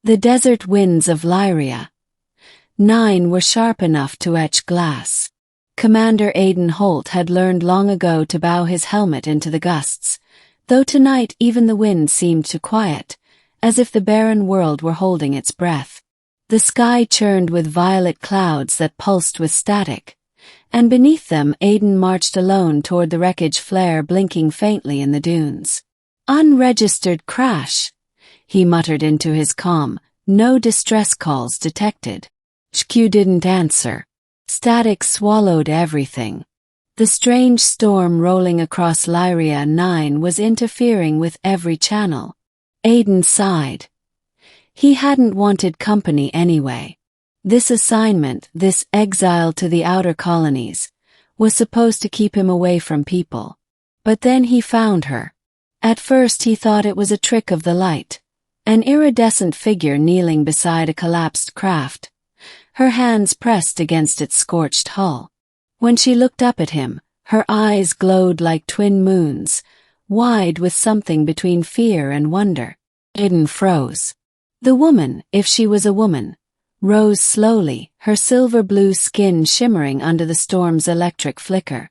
The desert winds of Lyria. 9 were sharp enough to etch glass. Commander Aidan Holt had learned long ago to bow his helmet into the gusts, though tonight even the wind seemed to quiet, as if the barren world were holding its breath. The sky churned with violet clouds that pulsed with static, and beneath them Aidan marched alone toward the wreckage flare blinking faintly in the dunes. Unregistered crash, he muttered into his comm, no distress calls detected. HQ didn't answer. Static swallowed everything. The strange storm rolling across Lyria 9 was interfering with every channel. Aidan sighed. He hadn't wanted company anyway. This assignment, this exile to the outer colonies, was supposed to keep him away from people. But then he found her. At first he thought it was a trick of the light, an iridescent figure kneeling beside a collapsed craft, her hands pressed against its scorched hull. When she looked up at him, her eyes glowed like twin moons, wide with something between fear and wonder. Aidan froze. The woman, if she was a woman, rose slowly, her silver-blue skin shimmering under the storm's electric flicker.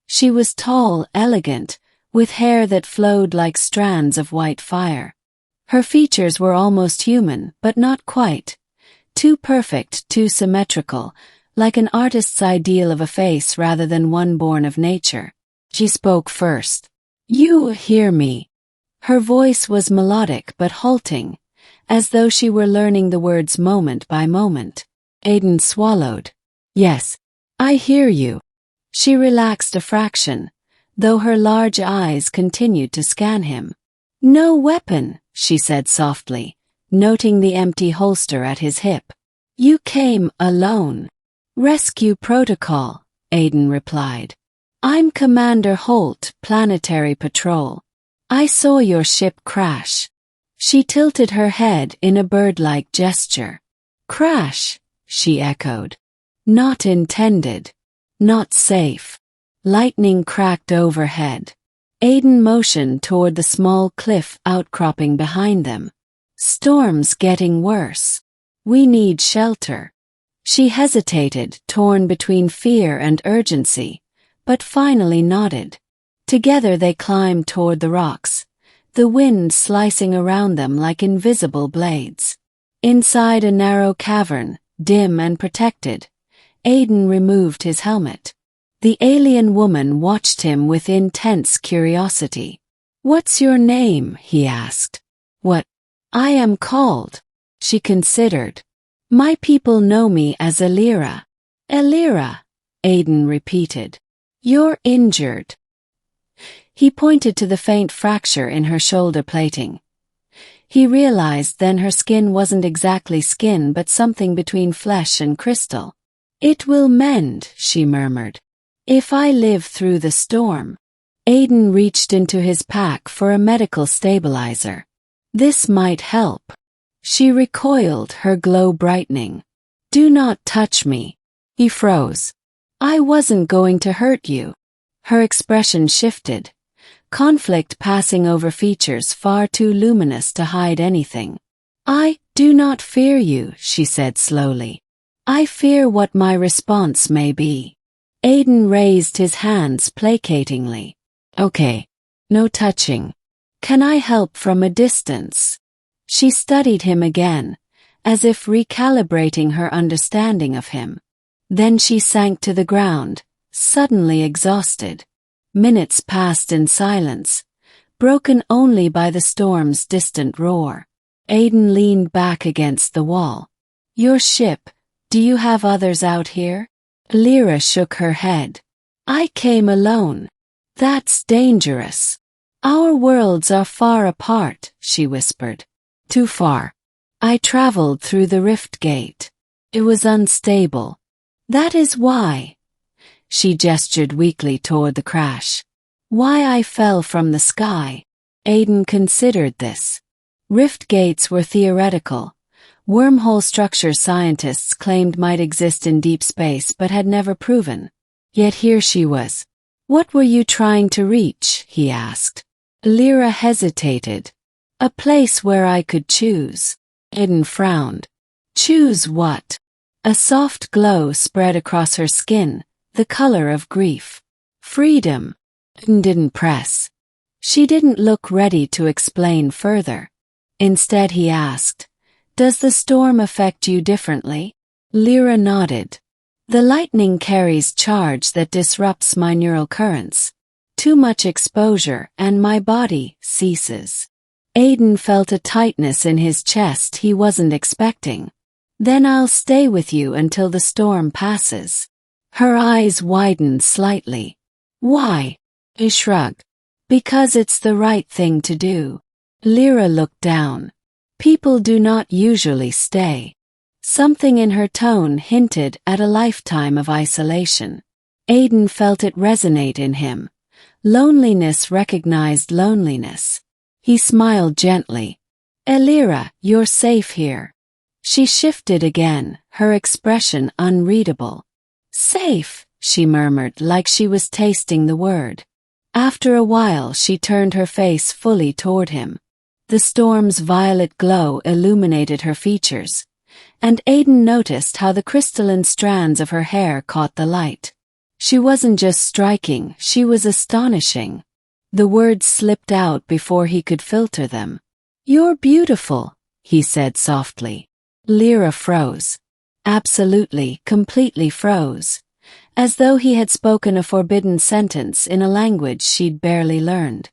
She was tall, elegant, with hair that flowed like strands of white fire. Her features were almost human, but not quite. Too perfect, too symmetrical, like an artist's ideal of a face rather than one born of nature. She spoke first. "You hear me." Her voice was melodic but halting, as though she were learning the words moment by moment. Aidan swallowed. "Yes, I hear you." She relaxed a fraction, though her large eyes continued to scan him. "No weapon," she said softly, noting the empty holster at his hip. "You came alone." "Rescue protocol," Aidan replied. "I'm Commander Holt, Planetary Patrol. I saw your ship crash." She tilted her head in a bird-like gesture. "Crash," she echoed. "Not intended. Not safe." Lightning cracked overhead. Aidan motioned toward the small cliff outcropping behind them. "Storm's getting worse. We need shelter." She hesitated, torn between fear and urgency, but finally nodded. Together they climbed toward the rocks, the wind slicing around them like invisible blades. Inside a narrow cavern, dim and protected, Aidan removed his helmet. The alien woman watched him with intense curiosity. "What's your name?" he asked. "What I am called," she considered. "My people know me as Elira." "Elira," Aidan repeated. "You're injured." He pointed to the faint fracture in her shoulder plating. He realized then her skin wasn't exactly skin but something between flesh and crystal. "It will mend," she murmured. "If I live through the storm." Aidan reached into his pack for a medical stabilizer. "This might help." She recoiled, her glow brightening. "Do not touch me." He froze. "I wasn't going to hurt you." Her expression shifted, conflict passing over features far too luminous to hide anything. "I do not fear you," she said slowly. "I fear what my response may be." Aidan raised his hands placatingly. "Okay, no touching. Can I help from a distance?" She studied him again, as if recalibrating her understanding of him. Then she sank to the ground, suddenly exhausted. Minutes passed in silence, broken only by the storm's distant roar. Aidan leaned back against the wall. "Your ship, do you have others out here?" Lyra shook her head. "I came alone." "That's dangerous." "Our worlds are far apart," she whispered. "Too far. I traveled through the rift gate. It was unstable. That is why." She gestured weakly toward the crash. "Why I fell from the sky." Aidan considered this. Rift gates were theoretical. Wormhole structures scientists claimed might exist in deep space but had never proven. Yet here she was. "What were you trying to reach?" he asked. Lyra hesitated. "A place where I could choose." Aiden frowned. Choose what? A soft glow spread across her skin, the color of grief. Freedom. Aiden didn't press. She didn't look ready to explain further. Instead he asked, "Does the storm affect you differently?" Lyra nodded. "The lightning carries charge that disrupts my neural currents. Too much exposure and my body ceases." Aiden felt a tightness in his chest he wasn't expecting. "Then I'll stay with you until the storm passes." Her eyes widened slightly. "Why?" He shrugged. "Because it's the right thing to do." Lyra looked down. "People do not usually stay." Something in her tone hinted at a lifetime of isolation. Aiden felt it resonate in him. Loneliness recognized loneliness. He smiled gently. "Lyra, you're safe here." She shifted again, her expression unreadable. "Safe," she murmured like she was tasting the word. After a while she turned her face fully toward him. The storm's violet glow illuminated her features, and Aiden noticed how the crystalline strands of her hair caught the light. She wasn't just striking, she was astonishing. The words slipped out before he could filter them. "You're beautiful," he said softly. Lyra froze. Absolutely, completely froze. As though he had spoken a forbidden sentence in a language she'd barely learned.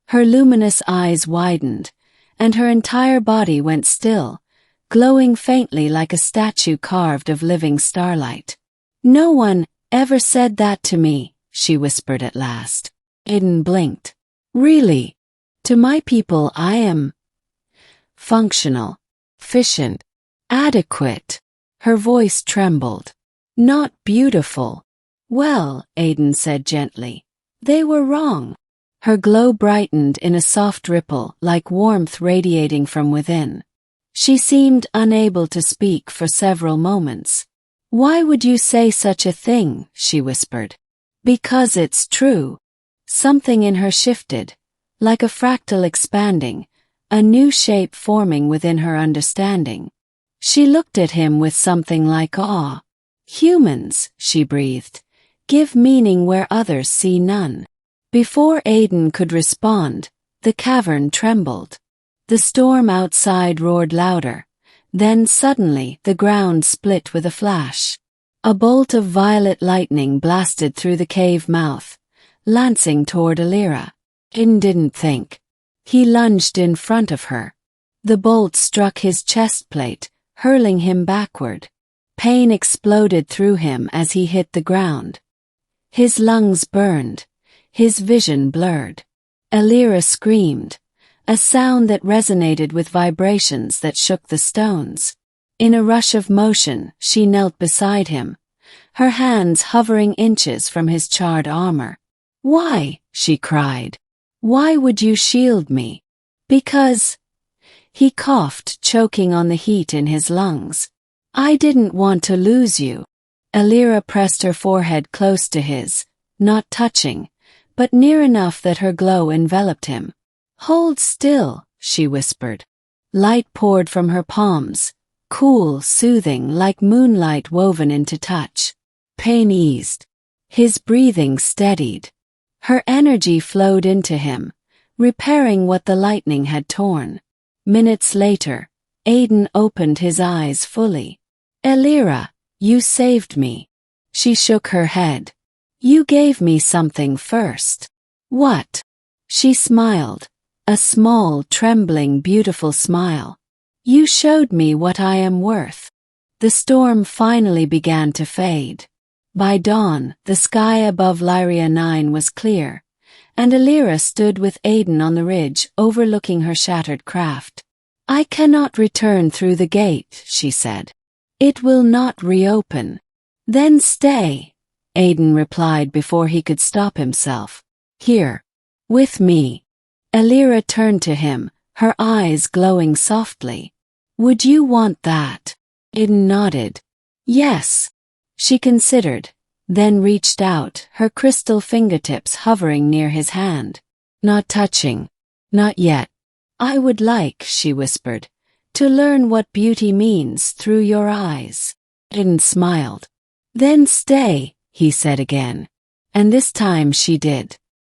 Her luminous eyes widened, and her entire body went still, glowing faintly like a statue carved of living starlight. "No one ever said that to me," she whispered at last. Aiden blinked. "Really? To my people I am functional, efficient, adequate." Her voice trembled. "Not beautiful." "Well," Aiden said gently, "they were wrong." Her glow brightened in a soft ripple like warmth radiating from within. She seemed unable to speak for several moments. "Why would you say such a thing?" she whispered. "Because it's true." Something in her shifted, like a fractal expanding, a new shape forming within her understanding. She looked at him with something like awe. "Humans," she breathed, "give meaning where others see none." Before Aiden could respond, the cavern trembled. The storm outside roared louder. Then suddenly the ground split with a flash. A bolt of violet lightning blasted through the cave mouth, lancing toward Lyra. Aiden didn't think. He lunged in front of her. The bolt struck his chest plate, hurling him backward. Pain exploded through him as he hit the ground. His lungs burned, his vision blurred. Lyra screamed, a sound that resonated with vibrations that shook the stones. In a rush of motion, she knelt beside him, her hands hovering inches from his charred armor. "Why?" she cried. "Why would you shield me?" "Because..." He coughed, choking on the heat in his lungs. "I didn't want to lose you." Lyra pressed her forehead close to his, not touching, but near enough that her glow enveloped him. "Hold still," she whispered. Light poured from her palms, cool, soothing, like moonlight woven into touch. Pain eased. His breathing steadied. Her energy flowed into him, repairing what the lightning had torn. Minutes later, Aiden opened his eyes fully. "Lyra, you saved me." She shook her head. "You gave me something first." "What?" She smiled, a small, trembling, beautiful smile. "You showed me what I am worth." The storm finally began to fade. By dawn, the sky above Lyria 9 was clear, and Lyra stood with Aiden on the ridge overlooking her shattered craft. "I cannot return through the gate," she said. "It will not reopen." "Then stay," Aiden replied before he could stop himself. "Here. With me." Lyra turned to him, her eyes glowing softly. "Would you want that?" Aiden nodded. "Yes." She considered, then reached out, her crystal fingertips hovering near his hand. "Not touching. Not yet." "I would like," she whispered, To learn what beauty means through your eyes. Aiden smiled. Then stay, he said again. And this time she did.